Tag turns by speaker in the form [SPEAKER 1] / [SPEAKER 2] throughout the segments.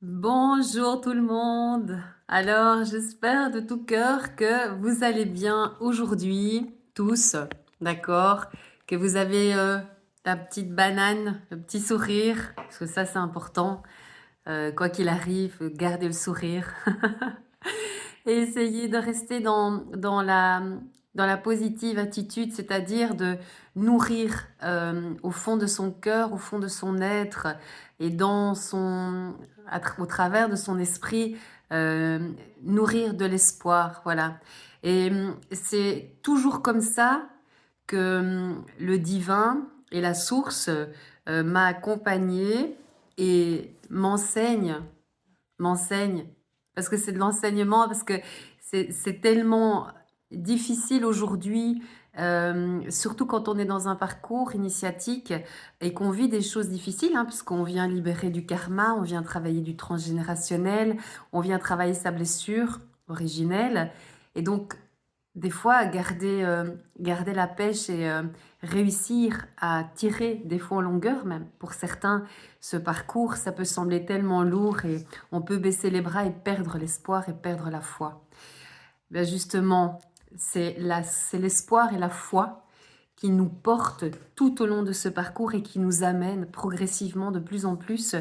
[SPEAKER 1] Bonjour tout le monde. Alors, j'espère de tout cœur que vous allez bien aujourd'hui, tous, d'accord? Que vous avez la petite banane, le petit sourire, parce que ça c'est important. Quoi qu'il arrive, gardez le sourire. Et essayer de rester dans la positive attitude, c'est-à-dire de nourrir au fond de son cœur, au fond de son être et au travers de son esprit, euh, nourrir de l'espoir, voilà. Et c'est toujours comme ça que le divin et la source m'a accompagnée et m'enseigne, parce que c'est de l'enseignement, parce que c'est tellement difficile aujourd'hui, surtout quand on est dans un parcours initiatique et qu'on vit des choses difficiles, hein, parce qu'on vient libérer du karma, on vient travailler du transgénérationnel, on vient travailler sa blessure originelle. Et donc, des fois, garder la pêche et réussir à tirer des fois en longueur, même pour certains, ce parcours, ça peut sembler tellement lourd et on peut baisser les bras et perdre l'espoir et perdre la foi. Ben justement, c'est l'espoir et la foi qui nous portent tout au long de ce parcours et qui nous amènent progressivement de plus en plus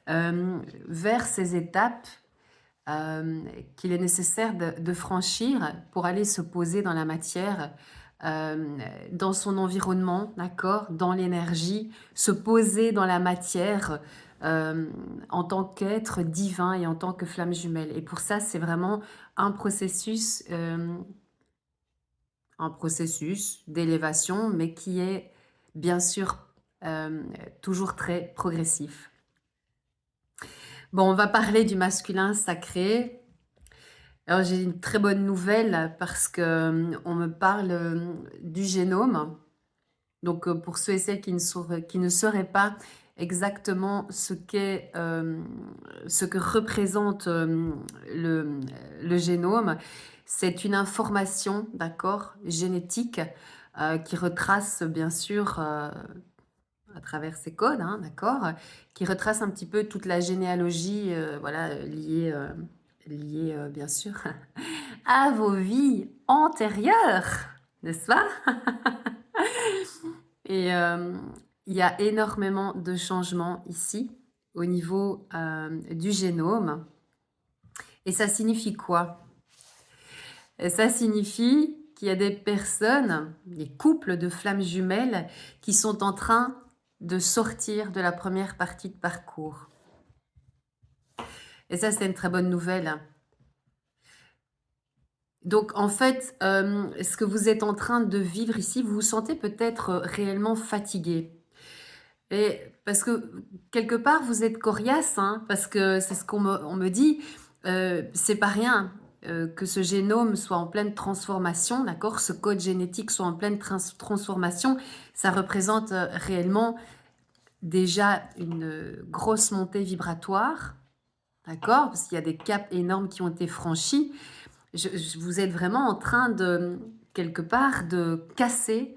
[SPEAKER 1] vers ces étapes qu'il est nécessaire de franchir pour aller se poser dans la matière, dans son environnement, d'accord, dans l'énergie, se poser dans la matière en tant qu'être divin et en tant que flamme jumelle. Et pour ça, c'est vraiment un processus, euh, un processus d'élévation, mais qui est bien sûr euh, toujours très progressif. Bon, on va parler du masculin sacré. Alors j'ai une très bonne nouvelle parce que on me parle du génome. Donc pour ceux et celles qui ne sauraient pas exactement ce que représente le génome, c'est une information, d'accord, génétique qui retrace bien sûr à travers ces codes, hein, d'accord, qui retrace un petit peu toute la généalogie, voilà, liée bien sûr à vos vies antérieures, n'est-ce pas? Et il y a énormément de changements ici au niveau du génome. Et ça signifie quoi? Et ça signifie qu'il y a des personnes, des couples de flammes jumelles qui sont en train de sortir de la première partie de parcours. Et ça, c'est une très bonne nouvelle. Donc en fait, ce que vous êtes en train de vivre ici, vous vous sentez peut-être réellement fatigué. Et parce que quelque part, vous êtes coriace, hein, parce que c'est ce on me dit, c'est pas rien que ce génome soit en pleine transformation, d'accord? Ce code génétique soit en pleine transformation, ça représente réellement déjà une grosse montée vibratoire, d'accord? Parce qu'il y a des caps énormes qui ont été franchis. Vous êtes vraiment en train de, quelque part, de casser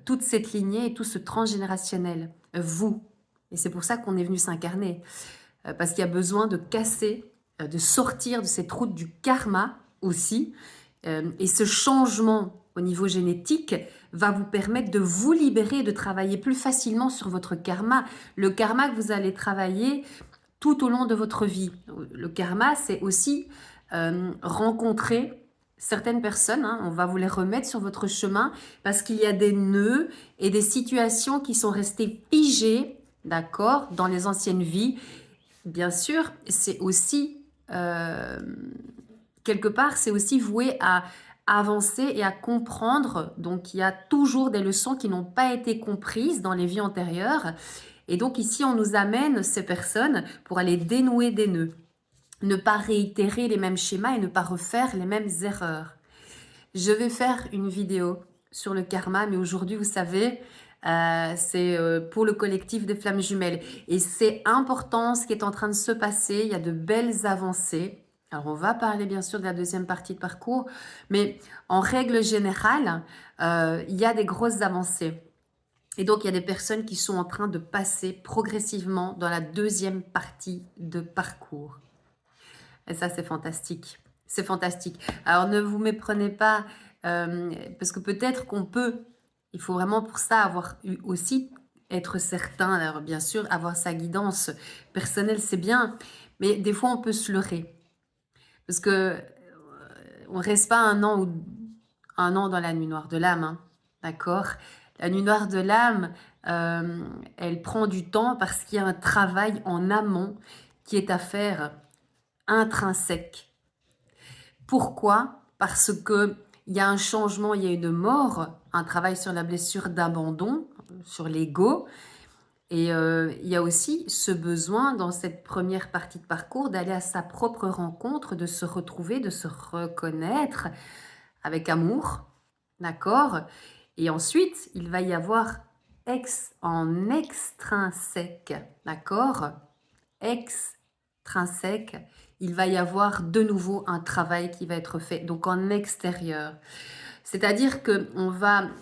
[SPEAKER 1] toute cette lignée et tout ce transgénérationnel. Vous. Et c'est pour ça qu'on est venu s'incarner. Parce qu'il y a besoin de casser, de sortir de cette route du karma aussi. Et ce changement au niveau génétique va vous permettre de vous libérer, de travailler plus facilement sur votre karma. Le karma que vous allez travailler tout au long de votre vie. Le karma, c'est aussi rencontrer certaines personnes, hein, on va vous les remettre sur votre chemin parce qu'il y a des nœuds et des situations qui sont restées figées, d'accord, dans les anciennes vies. Bien sûr, c'est aussi, quelque part, c'est aussi voué à avancer et à comprendre. Donc, il y a toujours des leçons qui n'ont pas été comprises dans les vies antérieures. Et donc, ici, on nous amène ces personnes pour aller dénouer des nœuds, ne pas réitérer les mêmes schémas et ne pas refaire les mêmes erreurs. Je vais faire une vidéo sur le karma, mais aujourd'hui, vous savez, c'est pour le collectif des flammes jumelles. Et c'est important ce qui est en train de se passer. Il y a de belles avancées. Alors, on va parler bien sûr de la deuxième partie de parcours, mais en règle générale, il y a des grosses avancées. Et donc, il y a des personnes qui sont en train de passer progressivement dans la deuxième partie de parcours. Et ça, c'est fantastique. C'est fantastique. Alors, ne vous méprenez pas, parce que peut-être qu'on peut, il faut vraiment pour ça avoir eu aussi, être certain, alors bien sûr, avoir sa guidance personnelle, c'est bien, mais des fois, on peut se leurrer. Parce que on reste pas un an dans la nuit noire de l'âme, hein, d'accord? La nuit noire de l'âme, elle prend du temps parce qu'il y a un travail en amont qui est à faire intrinsèque. Pourquoi? Parce que il y a un changement, il y a une mort, un travail sur la blessure d'abandon, sur l'ego. Et il y a aussi ce besoin dans cette première partie de parcours d'aller à sa propre rencontre, de se retrouver, de se reconnaître avec amour, d'accord? Et ensuite, il va y avoir en extrinsèque, d'accord? Extrinsèque, il va y avoir de nouveau un travail qui va être fait, donc en extérieur. C'est-à-dire que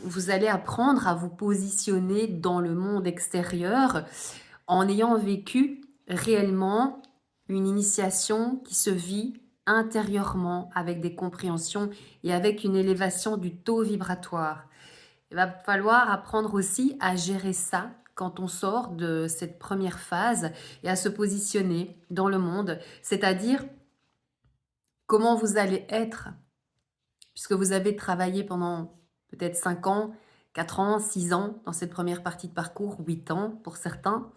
[SPEAKER 1] vous allez apprendre à vous positionner dans le monde extérieur en ayant vécu réellement une initiation qui se vit intérieurement avec des compréhensions et avec une élévation du taux vibratoire. Il va falloir apprendre aussi à gérer ça quand on sort de cette première phase et à se positionner dans le monde, c'est-à-dire comment vous allez être, puisque vous avez travaillé pendant peut-être 5 ans, 4 ans, 6 ans dans cette première partie de parcours, 8 ans pour certains.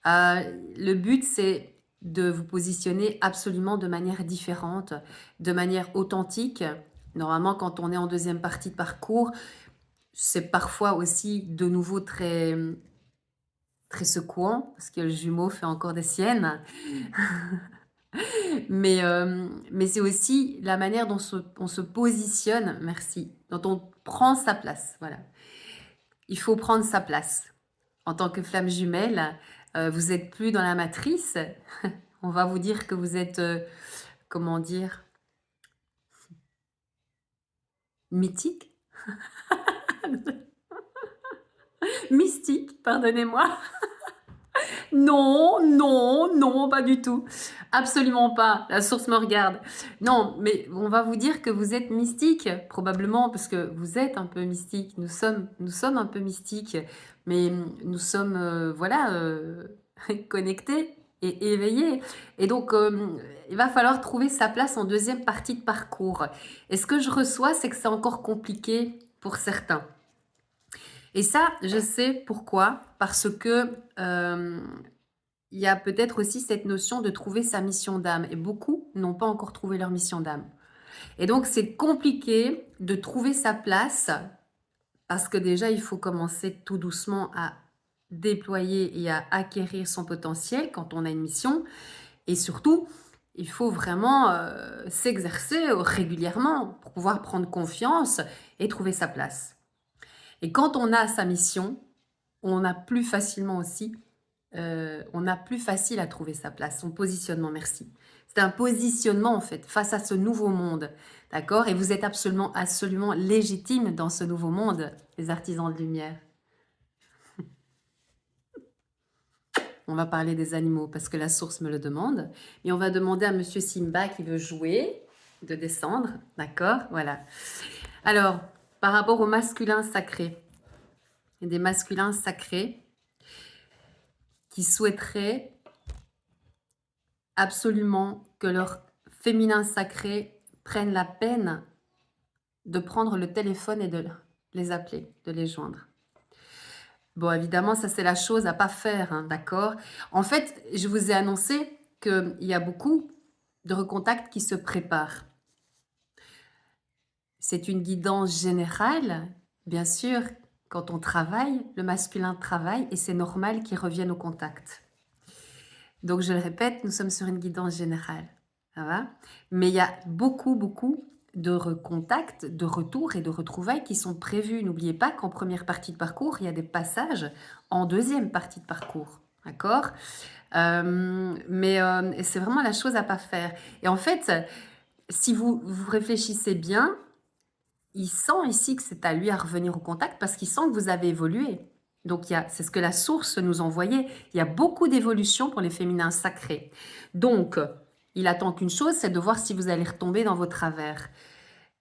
[SPEAKER 1] Le but, c'est de vous positionner absolument de manière différente, de manière authentique. Normalement, quand on est en deuxième partie de parcours, c'est parfois aussi de nouveau très, très secouant, parce que le jumeau fait encore des siennes. Mais c'est aussi la manière dont on se positionne, merci, dont on prend sa place, voilà. Il faut prendre sa place. En tant que flamme jumelle, vous êtes plus dans la matrice. On va vous dire que vous êtes, comment dire? Mythique? Mystique, pardonnez-moi. Non, non, non, pas du tout. Absolument pas. La source me regarde. Non, mais on va vous dire que vous êtes mystique, probablement parce que vous êtes un peu mystique. Nous sommes un peu mystiques, mais nous sommes, voilà, connectés et éveillés. Et donc, il va falloir trouver sa place en deuxième partie de parcours. Et ce que je reçois, c'est que c'est encore compliqué pour certains. Et ça, je sais pourquoi. Parce que il y a peut-être aussi cette notion de trouver sa mission d'âme. Et beaucoup n'ont pas encore trouvé leur mission d'âme. Et donc, c'est compliqué de trouver sa place parce que déjà, il faut commencer tout doucement à déployer et à acquérir son potentiel quand on a une mission. Et surtout, il faut vraiment s'exercer régulièrement pour pouvoir prendre confiance et trouver sa place. Et quand on a sa mission, on a plus facilement aussi, on a plus facile à trouver sa place, son positionnement, merci. C'est un positionnement en fait face à ce nouveau monde, d'accord? Et vous êtes absolument, absolument légitime dans ce nouveau monde, les artisans de lumière. On va parler des animaux parce que la source me le demande. Et on va demander à Monsieur Simba qui veut jouer de descendre, d'accord? Voilà. Alors, par rapport au masculin sacré, il y a des masculins sacrés qui souhaiteraient absolument que leur féminin sacré prenne la peine de prendre le téléphone et de les appeler, de les joindre. Bon, évidemment, ça c'est la chose à pas faire, hein, d'accord? En fait, je vous ai annoncé qu'il y a beaucoup de recontacts qui se préparent. C'est une guidance générale, bien sûr, quand on travaille, le masculin travaille et c'est normal qu'il revienne au contact. Donc, je le répète, nous sommes sur une guidance générale. Ça va? Mais il y a beaucoup, beaucoup de recontacts, de retours et de retrouvailles qui sont prévus. N'oubliez pas qu'en première partie de parcours, il y a des passages en deuxième partie de parcours. D'accord? Mais c'est vraiment la chose à pas faire. Et en fait, si vous réfléchissez bien, il sent ici que c'est à lui à revenir au contact parce qu'il sent que vous avez évolué. Donc, c'est ce que la source nous envoyait. Il y a beaucoup d'évolutions pour les féminins sacrés. Donc, il attend qu'une chose, c'est de voir si vous allez retomber dans vos travers.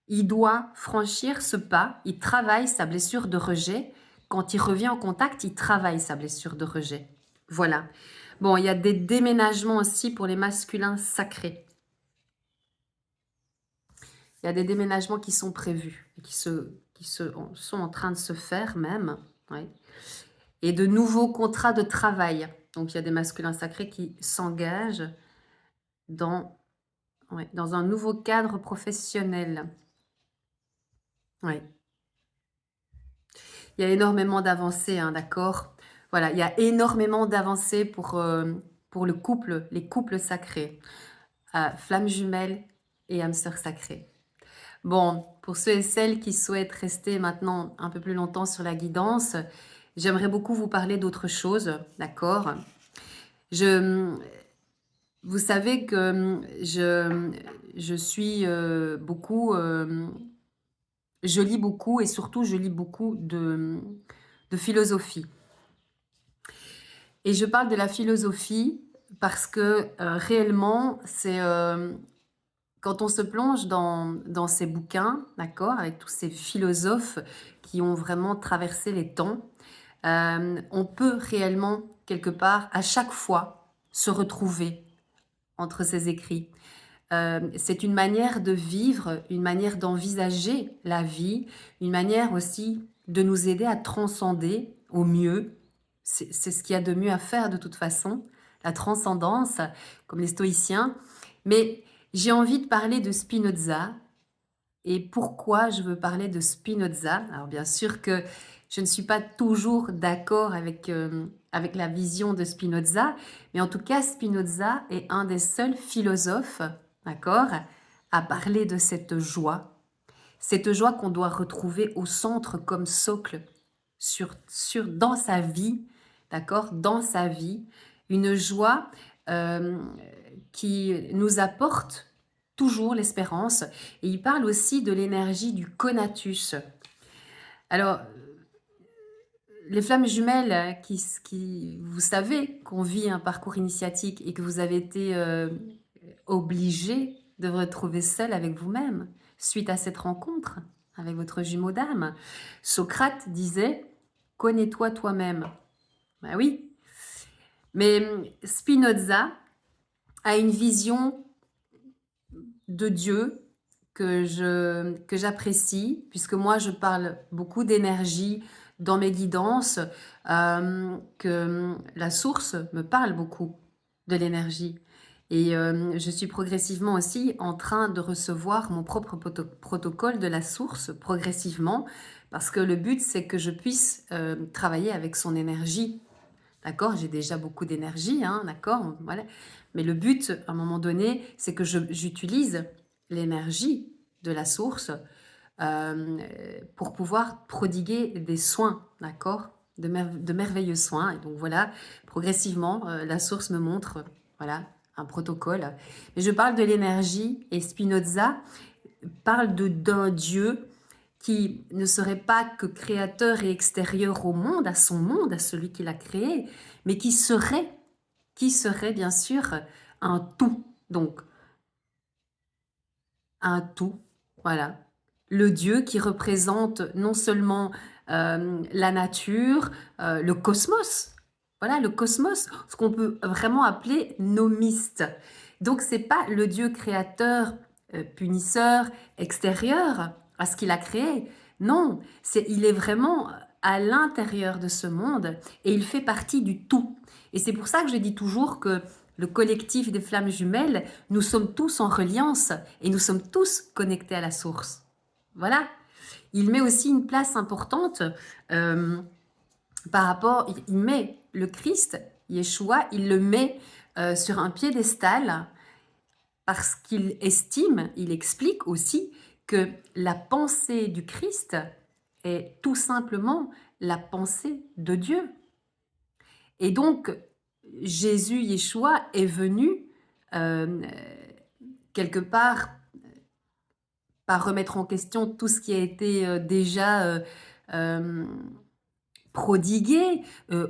[SPEAKER 1] Il doit franchir ce pas, il travaille sa blessure de rejet. Quand il revient en contact, il travaille sa blessure de rejet. Voilà. Bon, il y a des déménagements aussi pour les masculins sacrés. Il y a des déménagements qui sont prévus, et sont en train de se faire même. Ouais. Et de nouveaux contrats de travail. Donc, il y a des masculins sacrés qui s'engagent dans un nouveau cadre professionnel. Oui. Il y a énormément d'avancées, hein, d'accord? Voilà, il y a énormément d'avancées pour le couple, les couples sacrés. Flammes jumelles et âmes sœurs sacrées. Bon, pour ceux et celles qui souhaitent rester maintenant un peu plus longtemps sur la guidance, j'aimerais beaucoup vous parler d'autre chose, d'accord? Vous savez que je suis beaucoup... je lis beaucoup et surtout je lis beaucoup de philosophie. Et je parle de la philosophie parce que réellement, c'est quand on se plonge dans ces bouquins, d'accord, avec tous ces philosophes qui ont vraiment traversé les temps, on peut réellement, quelque part, à chaque fois, se retrouver entre ces écrits. C'est une manière de vivre, une manière d'envisager la vie, une manière aussi de nous aider à transcender au mieux. C'est ce qu'il y a de mieux à faire de toute façon, la transcendance, comme les stoïciens. Mais j'ai envie de parler de Spinoza. Et pourquoi je veux parler de Spinoza? Alors bien sûr que je ne suis pas toujours d'accord avec la vision de Spinoza, mais en tout cas Spinoza est un des seuls philosophes, d'accord, à parler de cette joie qu'on doit retrouver au centre comme socle dans sa vie, d'accord, dans sa vie, une joie euh, qui nous apporte toujours l'espérance. Et il parle aussi de l'énergie du conatus. Alors, les flammes jumelles, vous savez qu'on vit un parcours initiatique et que vous avez été obligé de vous retrouver seul avec vous-même suite à cette rencontre avec votre jumeau d'âme. Socrate disait « Connais-toi toi-même ». Ben oui. Mais Spinoza a une vision de Dieu que j'apprécie, puisque moi je parle beaucoup d'énergie dans mes guidances, que la source me parle beaucoup de l'énergie. Et je suis progressivement aussi en train de recevoir mon propre protocole de la source, progressivement, parce que le but c'est que je puisse travailler avec son énergie. D'accord, j'ai déjà beaucoup d'énergie, hein, d'accord, voilà. Mais le but, à un moment donné, c'est que j'utilise l'énergie de la source pour pouvoir prodiguer des soins, d'accord, de merveilleux soins. Et donc voilà, progressivement, la source me montre, voilà, un protocole. Mais je parle de l'énergie et Spinoza parle d'un Dieu qui ne serait pas que créateur et extérieur au monde, à son monde, à celui qui l'a créé, mais qui serait bien sûr un tout. Donc, un tout, voilà. Le Dieu qui représente non seulement la nature, le cosmos, voilà, le cosmos, ce qu'on peut vraiment appeler nomiste. Donc, c'est pas le Dieu créateur, punisseur, extérieur à ce qu'il a créé. Non, il est vraiment à l'intérieur de ce monde et il fait partie du tout. Et c'est pour ça que je dis toujours que le collectif des flammes jumelles, nous sommes tous en reliance et nous sommes tous connectés à la source. Voilà. Il met aussi une place importante par rapport, il met le Christ, Yeshua, il le met sur un piédestal parce qu'il estime, il explique aussi que la pensée du Christ est tout simplement la pensée de Dieu. Et donc, Jésus, Yeshua, est venu quelque part par remettre en question tout ce qui a été déjà prodigué,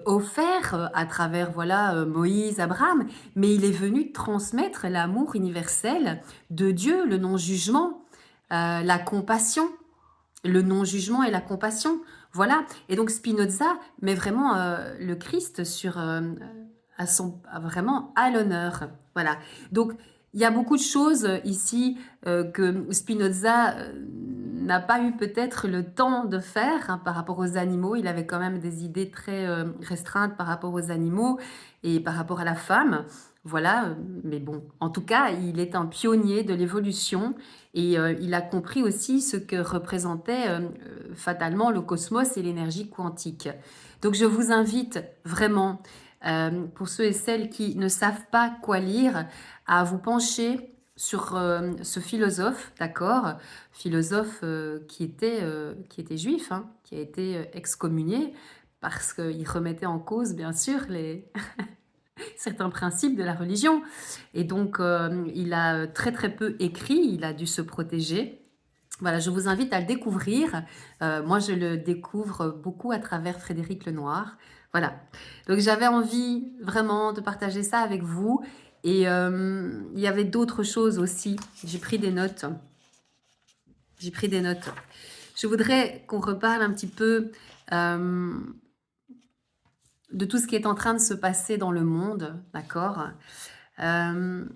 [SPEAKER 1] offert, à travers, voilà, Moïse, Abraham, mais il est venu transmettre l'amour universel de Dieu, le non-jugement, la compassion, le non-jugement et la compassion. Voilà. Et donc Spinoza met vraiment le Christ sur, vraiment à l'honneur. Voilà. Donc il y a beaucoup de choses ici que Spinoza n'a pas eu peut-être le temps de faire hein, par rapport aux animaux. Il avait quand même des idées très restreintes par rapport aux animaux et par rapport à la femme. Voilà, mais bon, en tout cas, il est un pionnier de l'évolution et il a compris aussi ce que représentait fatalement le cosmos et l'énergie quantique. Donc je vous invite vraiment, pour ceux et celles qui ne savent pas quoi lire, à vous pencher sur ce philosophe, d'accord, philosophe qui était juif, hein, qui a été excommunié parce qu'il remettait en cause, bien sûr, les, certains principes de la religion. Et donc, il a très très peu écrit, il a dû se protéger. Voilà, je vous invite à le découvrir. Moi, je le découvre beaucoup à travers Frédéric Lenoir. Voilà. Donc, j'avais envie vraiment de partager ça avec vous. Et il y avait d'autres choses aussi. J'ai pris des notes. J'ai pris des notes. Je voudrais qu'on reparle un petit peu de tout ce qui est en train de se passer dans le monde, d'accord, le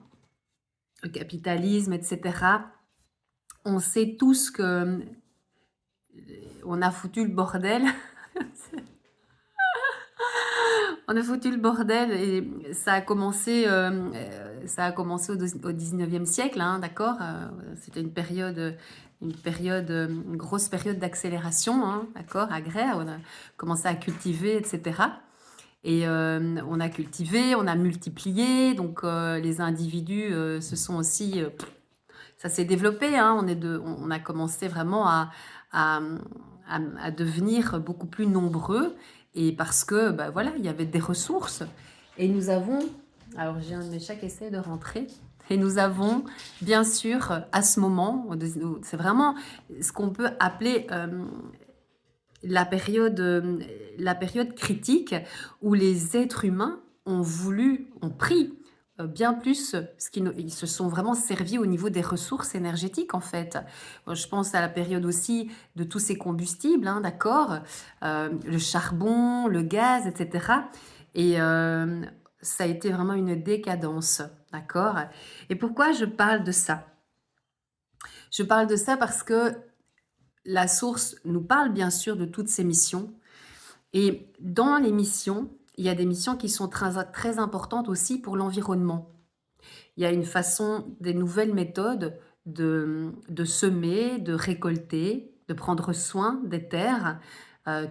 [SPEAKER 1] capitalisme, etc. On sait tous que on a foutu le bordel. On a foutu le bordel et ça a commencé au 19e siècle, hein, d'accord. C'était une grosse période d'accélération, hein, d'accord, agraire. On a commencé à cultiver, etc. Et on a cultivé, on a multiplié, donc les individus se sont aussi... ça s'est développé, hein, on a commencé vraiment à, à devenir beaucoup plus nombreux, et parce que, bah, voilà, il y avait des ressources. Et nous avons... Alors j'ai un de mes chats qui essaie de rentrer. Et nous avons, bien sûr, à ce moment, c'est vraiment ce qu'on peut appeler la période critique où les êtres humains ont pris bien plus, ils se sont vraiment servis au niveau des ressources énergétiques en fait. Je pense à la période aussi de tous ces combustibles, hein, d'accord, le charbon, le gaz, etc. Et ça a été vraiment une décadence, d'accord. Et pourquoi je parle de ça? Je parle de ça parce que la source nous parle bien sûr de toutes ces missions. Et dans les missions, il y a des missions qui sont très, très importantes aussi pour l'environnement. Il y a une façon, des nouvelles méthodes de semer, de récolter, de prendre soin des terres,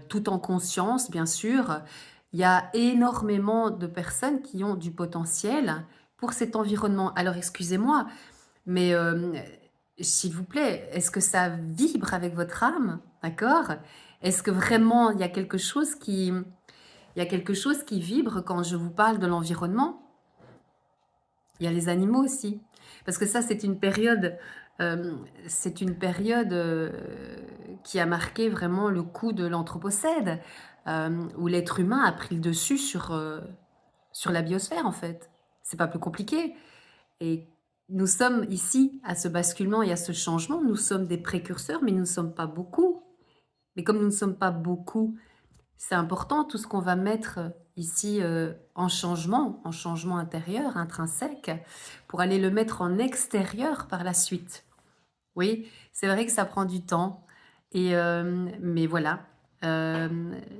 [SPEAKER 1] tout en conscience, bien sûr. Il y a énormément de personnes qui ont du potentiel pour cet environnement. Alors, excusez-moi, mais s'il vous plaît, est-ce que ça vibre avec votre âme? D'accord? Est-ce que vraiment il y a quelque chose qui vibre quand je vous parle de l'environnement? Il y a les animaux aussi. Parce que ça, c'est une période qui a marqué vraiment le coup de l'anthropocède, où l'être humain a pris le dessus sur la biosphère, en fait. C'est pas plus compliqué. Et nous sommes ici à ce basculement et à ce changement. Nous sommes des précurseurs, mais nous ne sommes pas beaucoup. Mais comme nous ne sommes pas beaucoup, c'est important tout ce qu'on va mettre ici en changement intérieur, intrinsèque, pour aller le mettre en extérieur par la suite. Oui, c'est vrai que ça prend du temps, et, mais voilà.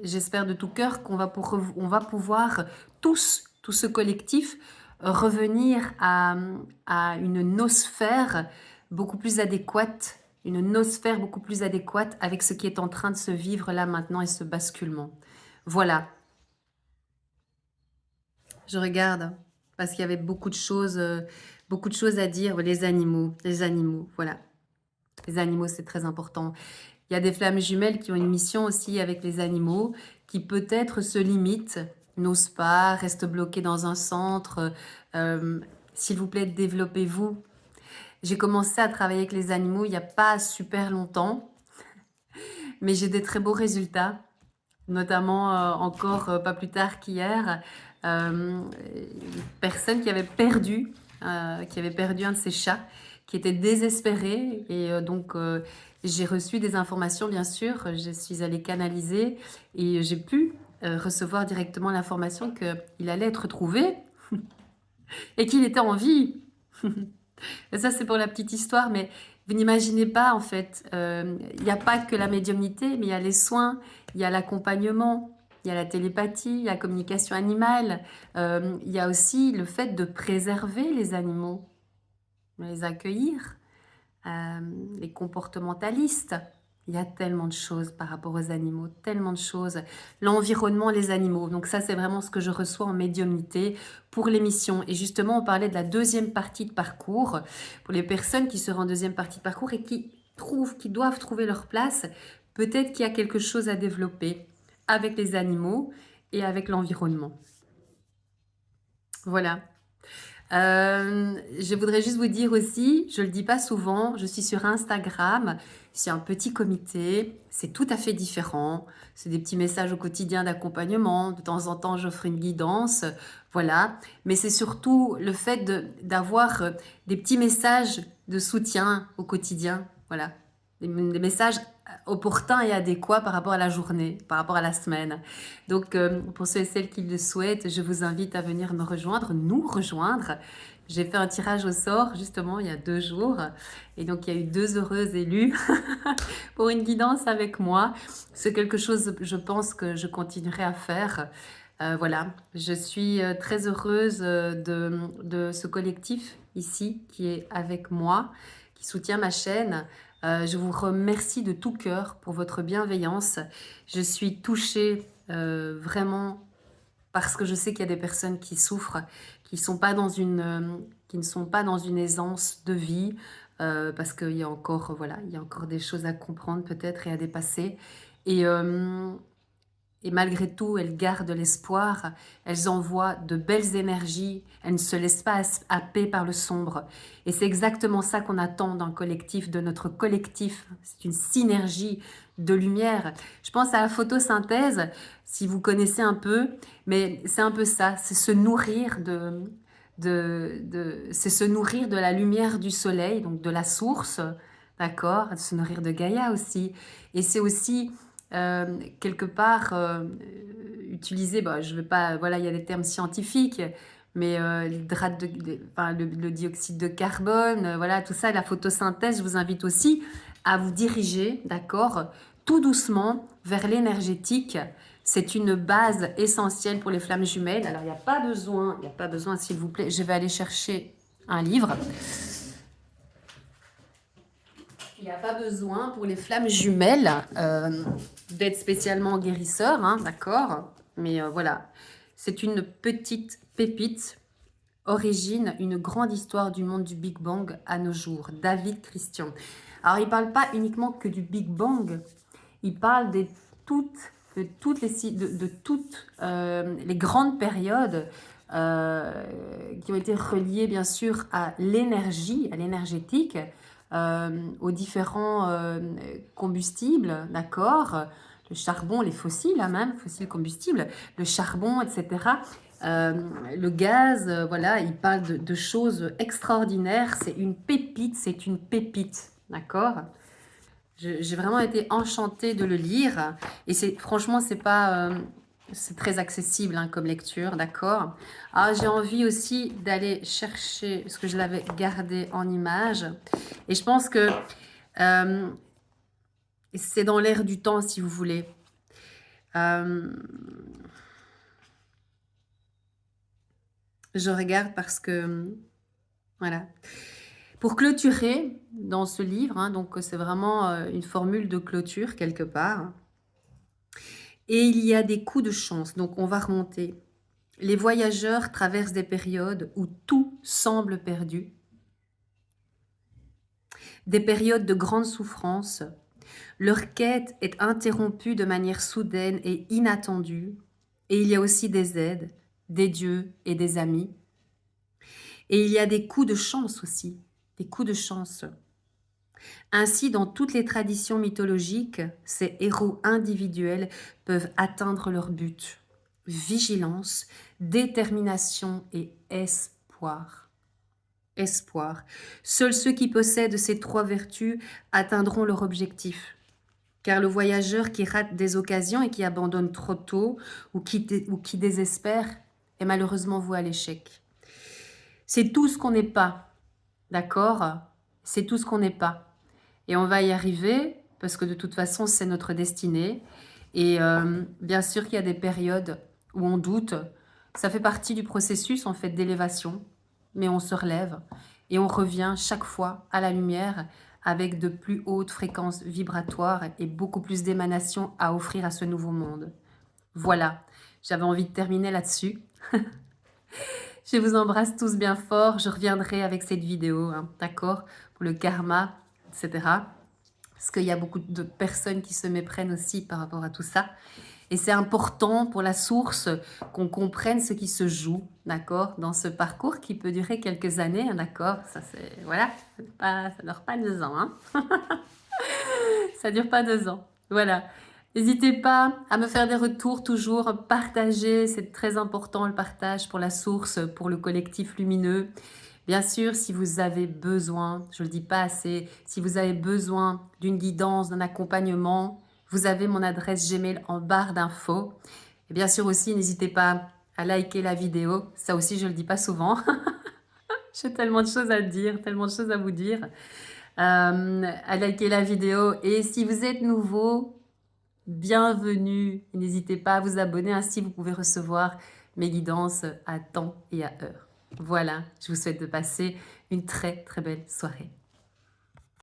[SPEAKER 1] J'espère de tout cœur on va pouvoir tous, tout ce collectif, revenir à une nosphère beaucoup plus adéquate, une nosphère beaucoup plus adéquate avec ce qui est en train de se vivre là maintenant et ce basculement. Voilà, je regarde parce qu'il y avait beaucoup de choses à dire. Les animaux, voilà. Les animaux, c'est très important. Il y a des flammes jumelles qui ont une mission aussi avec les animaux, qui peut-être se limitent, n'osent pas, restent bloqués dans un centre. S'il vous plaît, développez-vous. J'ai commencé à travailler avec les animaux il n'y a pas super longtemps, mais j'ai des très beaux résultats. Notamment, encore, pas plus tard qu'hier, une personne qui avait perdu un de ses chats, qui était désespérée et donc j'ai reçu des informations bien sûr, je suis allée canaliser et j'ai pu, recevoir directement l'information qu'il allait être retrouvé et qu'il était en vie. Et ça, c'est pour la petite histoire, mais vous n'imaginez pas, en fait, il n'y a pas que la médiumnité, mais il y a les soins, il y a l'accompagnement, il y a la télépathie, il y a la communication animale, il y a aussi le fait de préserver les animaux, les accueillir, les comportementalistes. Il y a tellement de choses par rapport aux animaux, tellement de choses. L'environnement, les animaux. Donc ça, c'est vraiment ce que je reçois en médiumnité pour l'émission. Et justement, on parlait de la deuxième partie de parcours. Pour les personnes qui seront en deuxième partie de parcours et qui doivent trouver leur place, peut-être qu'il y a quelque chose à développer avec les animaux et avec l'environnement. Voilà. Je voudrais juste vous dire aussi, je le dis pas souvent, je suis sur Instagram, c'est un petit comité, c'est tout à fait différent. C'est des petits messages au quotidien d'accompagnement, de temps en temps j'offre une guidance, voilà. Mais c'est surtout le fait d'avoir des petits messages de soutien au quotidien, voilà. Des messages opportuns et adéquats par rapport à la journée, par rapport à la semaine. Donc, pour ceux et celles qui le souhaitent, je vous invite à venir me rejoindre, nous rejoindre. J'ai fait un tirage au sort, justement, il y a 2 jours. Et donc, il y a eu 2 heureuses élues pour une guidance avec moi. C'est quelque chose, je pense, que je continuerai à faire. Voilà, je suis très heureuse de ce collectif ici qui est avec moi, qui soutient ma chaîne. Je vous remercie de tout cœur pour votre bienveillance. Je suis touchée vraiment parce que je sais qu'il y a des personnes qui souffrent, qui ne sont pas dans une aisance de vie, parce qu'il y a encore, voilà, il y a encore des choses à comprendre peut-être et à dépasser. Et, euh, et malgré tout, elles gardent l'espoir, elles envoient de belles énergies, elles ne se laissent pas happer par le sombre. Et c'est exactement ça qu'on attend d'un collectif, de notre collectif. C'est une synergie de lumière. Je pense à la photosynthèse, si vous connaissez un peu, mais c'est un peu ça, c'est se nourrir c'est se nourrir de la lumière du soleil, donc de la source, d'accord, se nourrir de Gaïa aussi. Et c'est aussi quelque part utiliser, bah, je veux pas, voilà, il y a des termes scientifiques, mais enfin, le dioxyde de carbone, voilà, tout ça, la photosynthèse, je vous invite aussi à vous diriger, d'accord, tout doucement vers l'énergétique. C'est une base essentielle pour les flammes jumelles. Alors, il n'y a pas besoin, s'il vous plaît, je vais aller chercher un livre. Il n'y a pas besoin pour les flammes jumelles d'être spécialement guérisseur, hein, d'accord? Mais voilà, c'est une petite pépite. Origine, une grande histoire du monde du Big Bang à nos jours. David Christian. Alors, il ne parle pas uniquement que du Big Bang, il parle de toutes les grandes périodes qui ont été reliées bien sûr à l'énergie, à l'énergétique, aux différents combustibles, d'accord, le charbon, les fossiles, hein, même, fossiles combustibles, le charbon, etc. Le gaz, voilà, il parle de choses extraordinaires, c'est une pépite, d'accord? J'ai vraiment été enchantée de le lire et franchement c'est pas c'est très accessible hein, comme lecture, d'accord. Alors j'ai envie aussi d'aller chercher ce que je l'avais gardé en image et je pense que euh, c'est dans l'air du temps si vous voulez. Je regarde parce que voilà. Pour clôturer dans ce livre, hein, donc c'est vraiment une formule de clôture quelque part. Et il y a des coups de chance, donc on va remonter. Les voyageurs traversent des périodes où tout semble perdu, des périodes de grande souffrance. Leur quête est interrompue de manière soudaine et inattendue, et il y a aussi des aides, des dieux et des amis. Et il y a des coups de chance aussi, des coups de chance. Ainsi, dans toutes les traditions mythologiques, ces héros individuels peuvent atteindre leur but. Vigilance, détermination et espoir. Espoir. Seuls ceux qui possèdent ces trois vertus atteindront leur objectif. Car le voyageur qui rate des occasions et qui abandonne trop tôt ou qui désespère est malheureusement voué à l'échec. C'est tout ce qu'on n'est pas, d'accord? C'est tout ce qu'on n'est pas. Et on va y arriver parce que de toute façon, c'est notre destinée. Et bien sûr qu'il y a des périodes où on doute. Ça fait partie du processus en fait d'élévation, mais on se relève et on revient chaque fois à la lumière avec de plus hautes fréquences vibratoires et beaucoup plus d'émanations à offrir à ce nouveau monde. Voilà, j'avais envie de terminer là-dessus. Je vous embrasse tous bien fort. Je reviendrai avec cette vidéo, hein, d'accord? Pour le karma, etc. Parce qu'il y a beaucoup de personnes qui se méprennent aussi par rapport à tout ça. Et c'est important pour la source qu'on comprenne ce qui se joue, d'accord, dans ce parcours qui peut durer quelques années, hein, d'accord. Ça c'est voilà, ça dure pas 2 ans, hein. Ça dure pas 2 ans. Voilà. N'hésitez pas à me faire des retours toujours, partager, c'est très important le partage pour la source, pour le collectif lumineux. Bien sûr, si vous avez besoin, je le dis pas assez, si vous avez besoin d'une guidance, d'un accompagnement, vous avez mon adresse Gmail en barre d'infos. Et bien sûr aussi, n'hésitez pas à liker la vidéo. Ça aussi, je le dis pas souvent. J'ai tellement de choses à dire, tellement de choses à vous dire. À liker la vidéo. Et si vous êtes nouveau, bienvenue. N'hésitez pas à vous abonner, ainsi vous pouvez recevoir mes guidances à temps et à heure. Voilà, je vous souhaite de passer une très très belle soirée.